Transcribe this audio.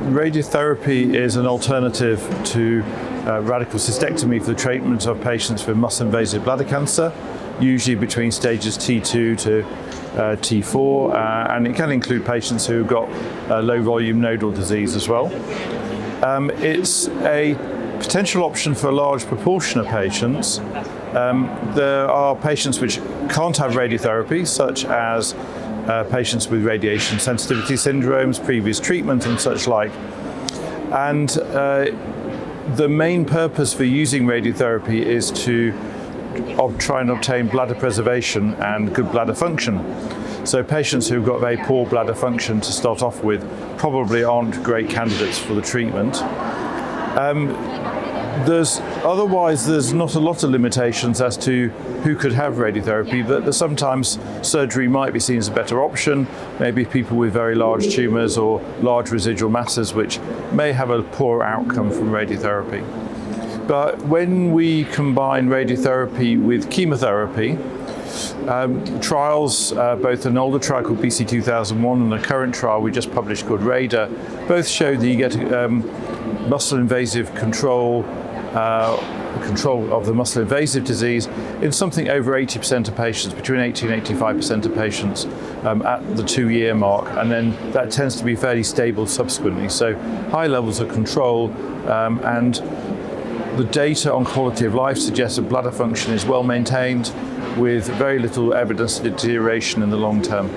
Radiotherapy is an alternative to radical cystectomy for the treatment of patients with muscle-invasive bladder cancer, usually between stages T2 to T4, and it can include patients who've got low volume nodal disease as well. It's a potential option for a large proportion of patients. There are patients which can't have radiotherapy, such as patients with radiation sensitivity syndromes, previous treatment and such like. And the main purpose for using radiotherapy is to try and obtain bladder preservation and good bladder function. So patients who've got very poor bladder function to start off with probably aren't great candidates for the treatment. Otherwise, there's not a lot of limitations as to who could have radiotherapy, but sometimes surgery might be seen as a better option, maybe people with very large tumours or large residual masses which may have a poor outcome from radiotherapy. But when we combine radiotherapy with chemotherapy, trials, both an older trial called BC2001 and a current trial we just published called Radiotherapy, both show that you get muscle-invasive control of the muscle-invasive disease in something over 80% of patients, between 80 and 85% of patients at the 2-year mark, and then that tends to be fairly stable subsequently. So high levels of control, and the data on quality of life suggests that bladder function is well maintained with very little evidence of deterioration in the long term.